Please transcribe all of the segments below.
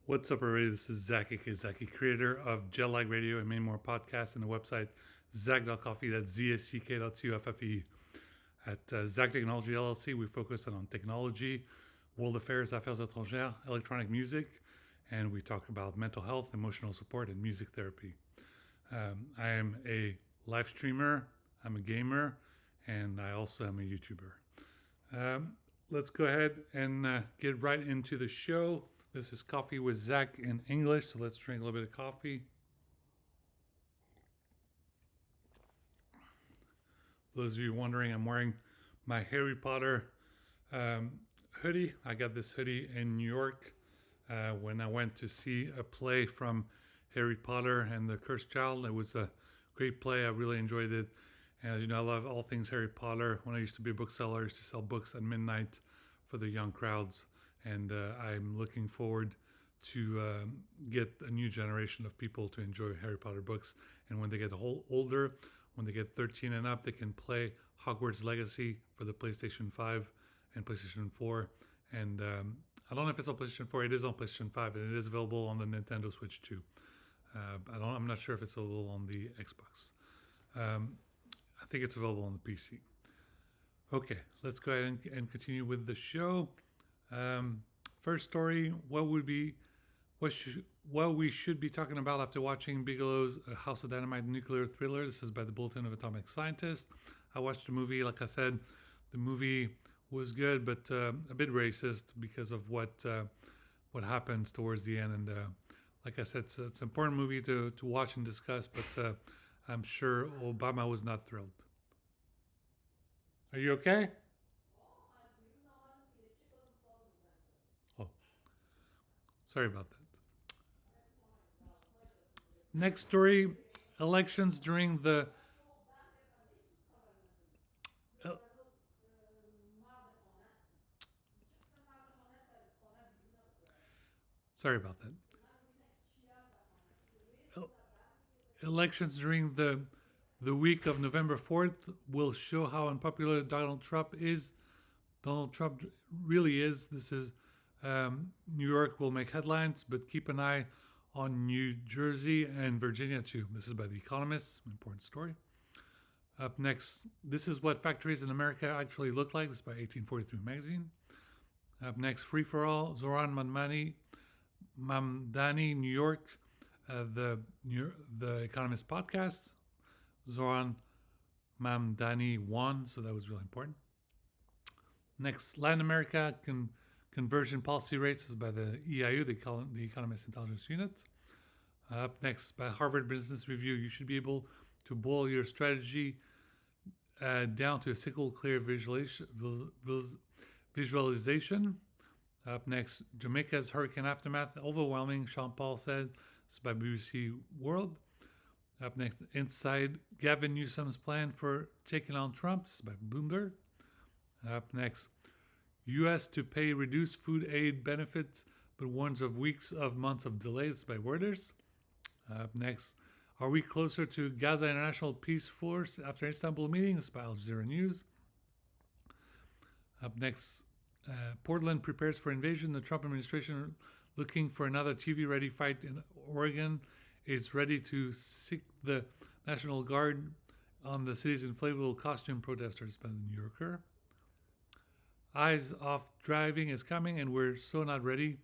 What's up, everybody? This is Zack, aka Zacky, creator of Jet Lag Radio and many more podcasts, and the website Zack.coffee. That's ZSCK.CFFE. At Zack Technology LLC, we focus on technology, world affairs, affaires étrangères, electronic music, and we talk about mental health, emotional support, and music therapy. I am a live streamer, I'm a gamer, and I also am a YouTuber. Let's go ahead and get right into the show. This is Coffee with Zack in English, so let's drink a little bit of coffee. For those of you wondering, I'm wearing my Harry Potter hoodie. I got this hoodie in New York when I went to see a play from Harry Potter and the Cursed Child. It was a great play. I really enjoyed it. And as you know, I love all things Harry Potter. When I used to be a bookseller, I used to sell books at midnight for the young crowds. And I'm looking forward to get a new generation of people to enjoy Harry Potter books. And when they get older, when they get 13 and up, they can play Hogwarts Legacy for the PlayStation 5 and PlayStation 4. And I don't know if it's on PlayStation 4. It is on PlayStation 5, and it is available on the Nintendo Switch too. I'm not sure if it's available on the Xbox. I think it's available on the PC. Okay, let's go ahead and continue with the show. First story: what we should be talking about after watching Bigelow's House of Dynamite nuclear thriller. This is by the Bulletin of Atomic Scientists. I watched the movie. Like I said, the movie was good, but a bit racist because of what happens towards the end. And like I said, it's an important movie to watch and discuss. But I'm sure Obama was not thrilled. Are you okay? Oh, sorry about that. Next story: elections during the. Uh, sorry about that. Elections during the week of November 4th will show how unpopular Donald Trump is. Donald Trump really is. This is New York will make headlines, but keep an eye on New Jersey and Virginia too. This is by The Economist, an important story. Up next, this is what factories in America actually look like. This is by 1843 magazine. Up next, Free for All, Zoran Mamdani, New York, the Economist podcast. Zoran Mamdani won, so that was really important. Next, Latin America conversion policy rates is by the EIU, the Economist Intelligence Unit. Up next, by Harvard Business Review, you should be able to boil your strategy down to a single clear visualization. Up next, Jamaica's hurricane aftermath, overwhelming, Sean Paul said. This is by BBC World. Up next, inside Gavin Newsom's plan for taking on Trump. This is by Bloomberg. Up next, U.S. to pay reduced food aid benefits, but warns of weeks of months of delay. This is by Reuters. Up next, are we closer to Gaza International Peace Force after Istanbul meeting? This is by Al Jazeera News. Up next, Portland prepares for invasion. The Trump administration looking for another TV-ready fight in Oregon. Is ready to seek the National Guard on the city's inflatable costume protesters by the New Yorker. Eyes off driving is coming, and we're so not ready.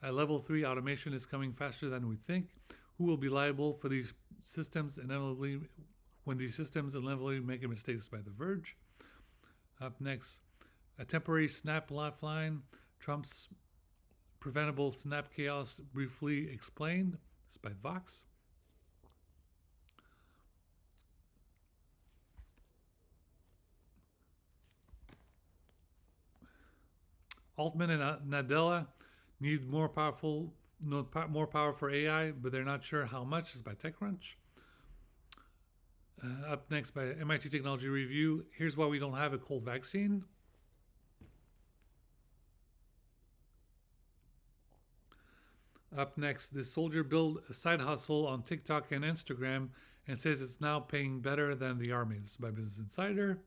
Level 3 automation is coming faster than we think. Who will be liable for these systems inevitably when these systems inevitably make mistakes by The Verge? Up next, a temporary snap lifeline. Trump's preventable snap chaos briefly explained. It's by Vox. Altman and Nadella need more power for AI, but they're not sure how much. It's by TechCrunch. Up next, by MIT Technology Review. Here's why we don't have a cold vaccine. Up next, this soldier built a side hustle on TikTok and Instagram and says it's now paying better than the army. This is by Business Insider.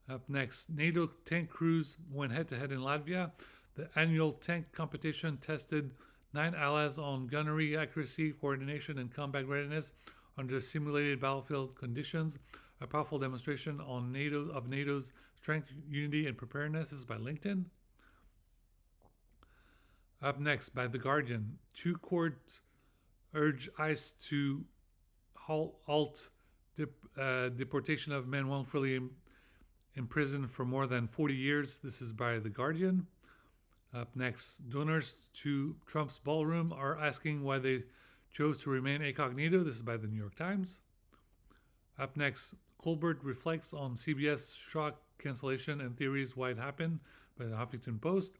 Up next, NATO tank crews went head-to-head in Latvia. The annual tank competition tested 9 allies on gunnery accuracy, coordination, and combat readiness under simulated battlefield conditions. A powerful demonstration of NATO's strength, unity, and preparedness. This is by LinkedIn. Up next, by The Guardian, 2 courts urge ICE to halt deportation of men wrongfully imprisoned for more than 40 years. This is by The Guardian. Up next, donors to Trump's ballroom are asking why they chose to remain incognito. This is by The New York Times. Up next, Colbert reflects on CBS shock cancellation and theories why it happened, by the Huffington Post.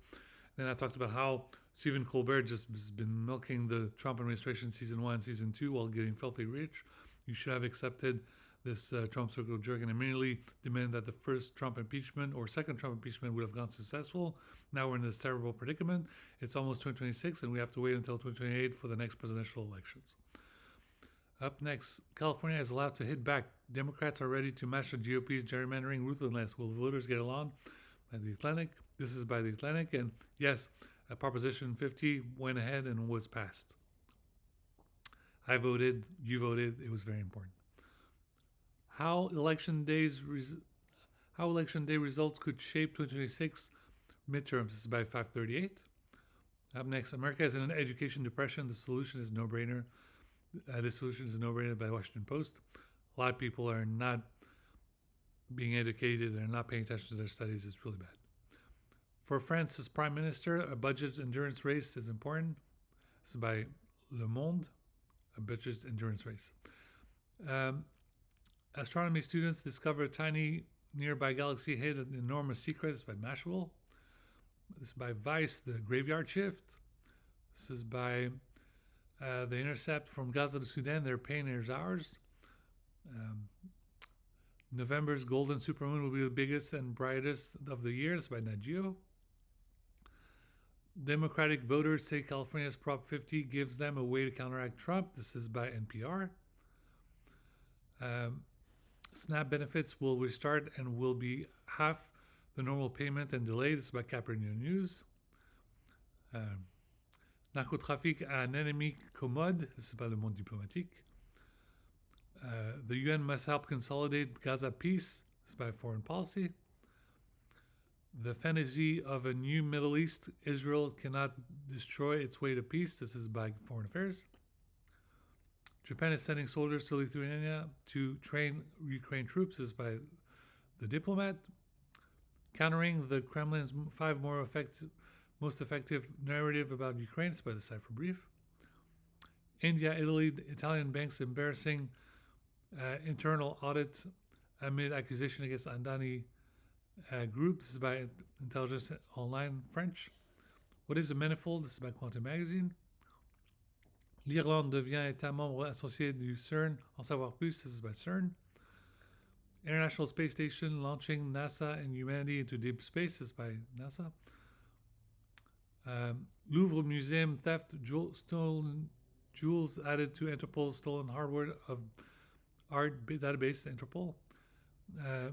Then I talked about how Stephen Colbert just has been milking the Trump administration season 1 and season 2 while getting filthy rich. You should have accepted this Trump circle jerk and immediately demanded that the first Trump impeachment or second Trump impeachment would have gone successful. Now we're in this terrible predicament. It's almost 2026 and we have to wait until 2028 for the next presidential elections. Up next, California is allowed to hit back. Democrats are ready to match the GOP's gerrymandering ruthlessness. Will voters get along? By The Atlantic. This is by The Atlantic. And yes, Proposition 50 went ahead and was passed. I voted, you voted, it was very important. How election day results could shape 2026 midterms. This is by 538. Up next, America is in an education depression. The solution is no-brainer. This solution is a no-brainer by Washington Post. A lot of people are not being educated and not paying attention to their studies. It's really bad. For France's Prime Minister, a budget endurance race is important. This is by Le Monde, a budget endurance race. Astronomy students discover a tiny nearby galaxy hid an enormous secret. This is by Mashable. This is by Vice, the graveyard shift. This is by The Intercept, from Gaza to Sudan. Their pain is ours. November's golden supermoon will be the biggest and brightest of the year. This is by Nat Geo. Democratic voters say California's Prop 50 gives them a way to counteract Trump. This is by NPR. SNAP benefits will restart and will be half the normal payment and delayed. This is by Capricorn News. Narcotrafic a un ennemi commode. This is by Le Monde Diplomatique. The UN must help consolidate Gaza peace. This is by Foreign Policy. The fantasy of a new Middle East, Israel cannot destroy its way to peace. This is by Foreign Affairs. Japan is sending soldiers to Lithuania to train Ukraine troops. This is by The Diplomat. Countering the Kremlin's 5 most effective narrative about Ukraine. It's by the Cipher Brief. India, Italy, Italian banks embarrassing internal audit amid accusation against Adani Group. This is by Intelligence Online French. What is a manifold? This is by Quantum Magazine. L'Irlande devient État membre associé du CERN. En savoir plus. This is by CERN. International Space Station launching NASA and humanity into deep space. This is by NASA. Louvre Museum theft, stolen jewels added to Interpol's stolen hardware of art database, Interpol.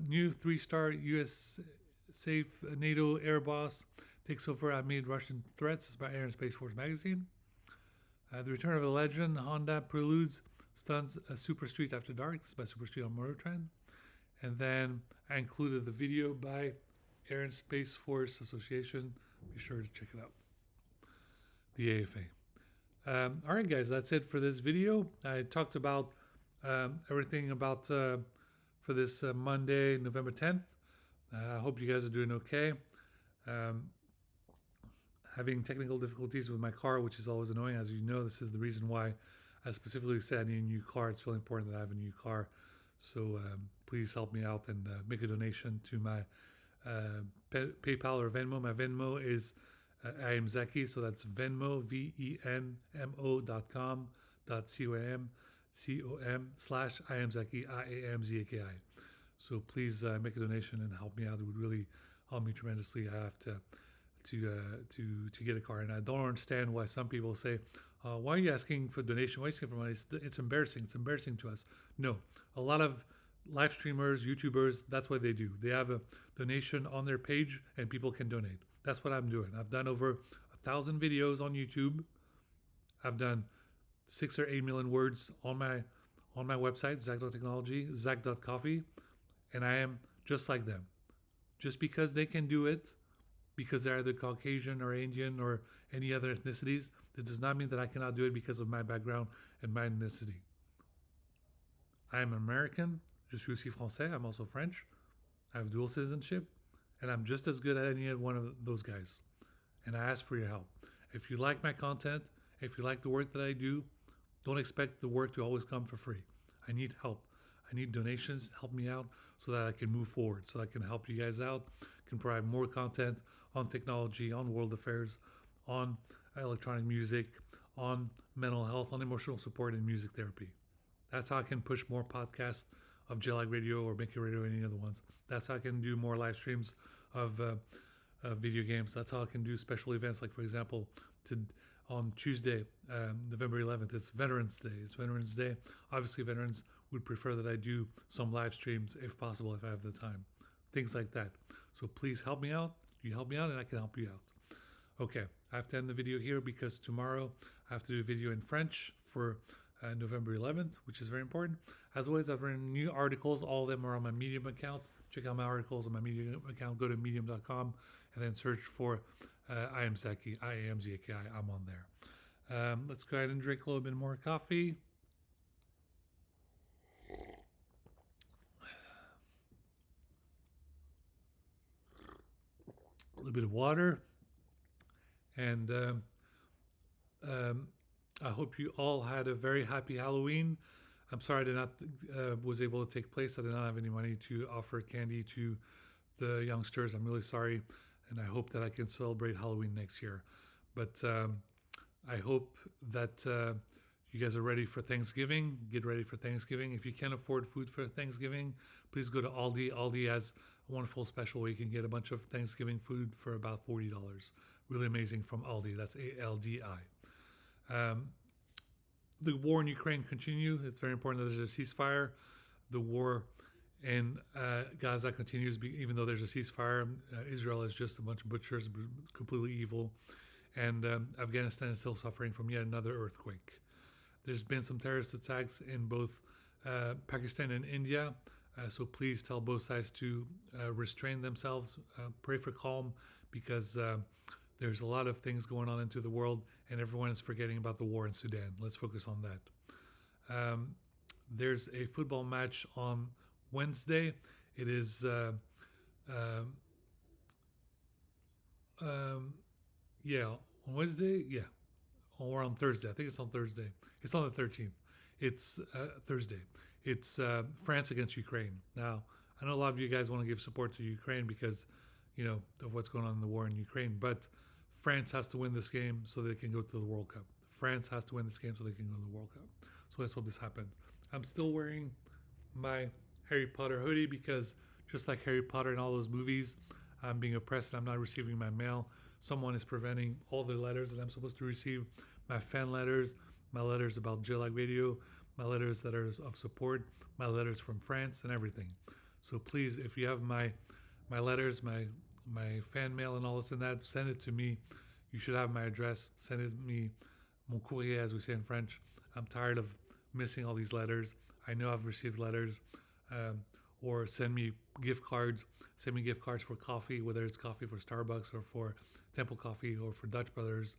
New 3-star U.S. safe NATO air boss takes over amid Russian threats. This is by Air and Space Force magazine. The return of a legend, Honda Preludes stuns a Super Street after dark. This is by Super Street on Motor Trend. And then I included the video by Air and Space Force Association. Be sure to check it out. The AFA. All right, guys, that's it for this video. I talked about everything about for this Monday, November 10th. I hope you guys are doing okay. Having technical difficulties with my car, which is always annoying. As you know, this is the reason why I specifically said I need a new car. It's really important that I have a new car. So please help me out and make a donation to my PayPal or Venmo. My Venmo is I am Zacky, so that's Venmo, venmo.com/I am Zacky, IAMZAKI. So please make a donation and help me out. It would really help me tremendously. I have to get a car, and I don't understand why some people say, "Why are you asking for donation? Why are you asking for money? It's embarrassing. It's embarrassing to us." No, a lot of live streamers, YouTubers, that's what they do. They have a donation on their page, and people can donate. That's what I'm doing. I've done over 1,000 videos on YouTube. I've done 6 or 8 million words on my website, Zack.technology, Zack.coffee, and I am just like them. Just because they can do it, because they're either Caucasian or Indian or any other ethnicities, this does not mean that I cannot do it because of my background and my ethnicity. I am American. Je suis aussi français. I'm also French. I have dual citizenship, and I'm just as good at any one of those guys. And I ask for your help. If you like my content, if you like the work that I do, don't expect the work to always come for free. I need help. I need donations. Help me out so that I can move forward, so I can help you guys out, can provide more content on technology, on world affairs, on electronic music, on mental health, on emotional support, and music therapy. That's how I can push more podcasts of JLag Radio or Make It Radio or any other ones. That's how I can do more live streams of video games. That's how I can do special events, like for example, on Tuesday, November 11th, it's Veterans Day. It's Veterans Day. Obviously, veterans would prefer that I do some live streams if possible, if I have the time. Things like that. So please help me out. You help me out, and I can help you out. Okay, I have to end the video here because tomorrow I have to do a video in French for November 11th, which is very important. As always, I've written new articles. All of them are on my Medium account. Check out my articles on my Medium account. Go to medium.com and then search for I am Zaki. I am Zaki. I'm on there. Let's go ahead and drink a little bit more coffee. A little bit of water. And I hope you all had a very happy Halloween. I'm sorry I did not was able to take place. I did not have any money to offer candy to the youngsters. I'm really sorry, and I hope that I can celebrate Halloween next year. But I hope that you guys are ready for Thanksgiving. Get ready for Thanksgiving. If you can't afford food for Thanksgiving, please go to Aldi. Aldi has a wonderful special where you can get a bunch of Thanksgiving food for about $40. Really amazing from Aldi. That's ALDI. The war in Ukraine continues. It's very important that there's a ceasefire. The war in Gaza continues, even though there's a ceasefire. Israel is just a bunch of butchers, completely evil. And Afghanistan is still suffering from yet another earthquake. There's been some terrorist attacks in both Pakistan and India. So please tell both sides to restrain themselves. Pray for calm because there's a lot of things going on into the world and everyone is forgetting about the war in Sudan. Let's focus on that. There's a football match on Wednesday. It is on Wednesday, or on Thursday. I think it's on Thursday. It's on the 13th. It's Thursday. It's France against Ukraine. Now, I know a lot of you guys want to give support to Ukraine because, of what's going on in the war in Ukraine, but France has to win this game so they can go to the World Cup. France has to win this game so they can go to the World Cup. So let's hope this happens. I'm still wearing my Harry Potter hoodie because just like Harry Potter and all those movies, I'm being oppressed and I'm not receiving my mail. Someone is preventing all the letters that I'm supposed to receive, my fan letters, my letters about JLag Radio, my letters that are of support, my letters from France and everything. So please, if you have my letters, my fan mail and all this and that, send it to me. You should have my address. Send it to me, mon courrier, as we say in French. I'm tired of missing all these letters. I know I've received letters, or send me gift cards. Send me gift cards for coffee, whether it's coffee for Starbucks or for Temple Coffee or for Dutch Brothers.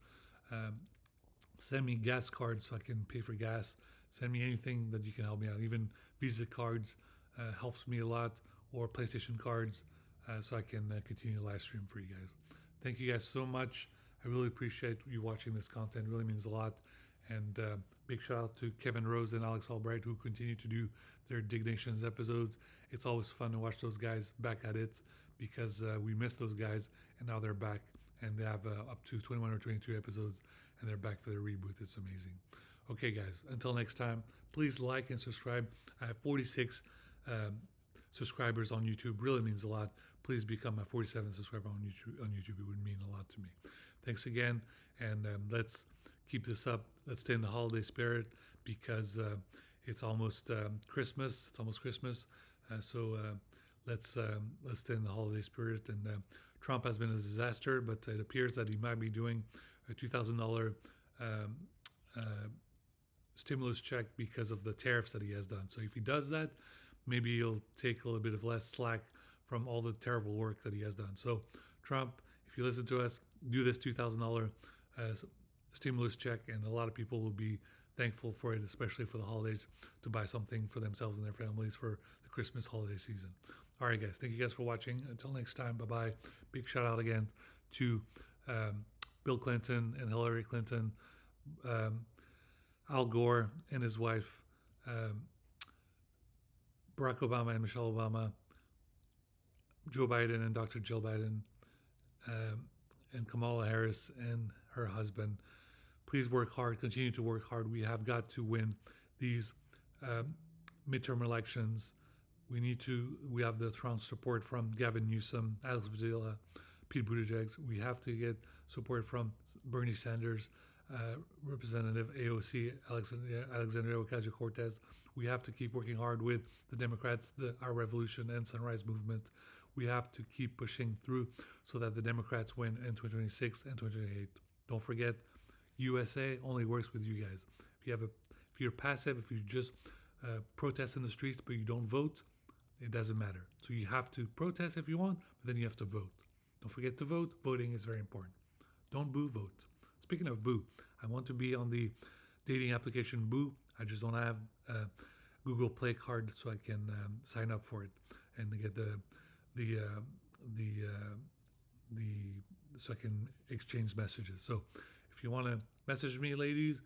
Send me gas cards so I can pay for gas. Send me anything that you can help me out. Even Visa cards helps me a lot, or PlayStation cards, so I can continue the live stream for you guys. Thank you guys so much. I really appreciate you watching this content. It really means a lot. And big shout out to Kevin Rose and Alex Albright who continue to do their Dignations episodes. It's always fun to watch those guys back at it because we missed those guys and now they're back and they have up to 21 or 22 episodes and they're back for their reboot. It's amazing. Okay, guys, until next time, please like and subscribe. I have 46 subscribers on YouTube. Really means a lot. Please become my 47th subscriber on YouTube. It would mean a lot to me. Thanks again, and let's keep this up. Let's stay in the holiday spirit because it's almost Christmas. It's almost Christmas, so let's stay in the holiday spirit and Trump has been a disaster, but it appears that he might be doing a $2,000 um, uh, stimulus check because of the tariffs that he has done. So if he does that, maybe he'll take a little bit of less slack from all the terrible work that he has done. So Trump, if you listen to us, do this $2,000 stimulus check, and a lot of people will be thankful for it, especially for the holidays, to buy something for themselves and their families for the Christmas holiday season. All right, guys. Thank you guys for watching. Until next time, bye-bye. Big shout out again to Bill Clinton and Hillary Clinton, Al Gore and his wife, Barack Obama and Michelle Obama, Joe Biden and Dr. Jill Biden, and Kamala Harris and her husband. Please work hard. Continue to work hard. We have got to win these midterm elections. We have the strong support from Gavin Newsom, Alex Padilla, Pete Buttigieg. We have to get support from Bernie Sanders, Representative AOC, Alexandria Ocasio-Cortez. We have to keep working hard with the Democrats, our Revolution and Sunrise Movement. We have to keep pushing through so that the Democrats win in 2026 and 2028. Don't forget, USA only works with you guys. If you're passive, if you just protest in the streets but you don't vote, it doesn't matter. So you have to protest if you want, but then you have to vote. Don't forget to vote. Voting is very important. Don't boo, vote. Speaking of boo, I want to be on the dating application Boo. I just don't have a Google Play card, so I can sign up for it and get so I can exchange messages. So if you want to message me, ladies,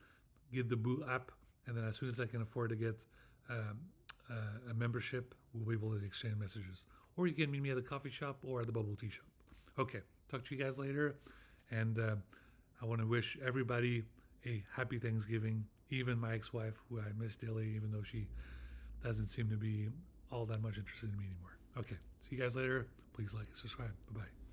get the Boo app, and then as soon as I can afford to get a membership, we'll be able to exchange messages. Or you can meet me at the coffee shop or at the bubble tea shop. Okay, talk to you guys later, and I want to wish everybody a happy Thanksgiving, even my ex-wife, who I miss daily, even though she doesn't seem to be all that much interested in me anymore. Okay, see you guys later. Please like and subscribe. Bye-bye.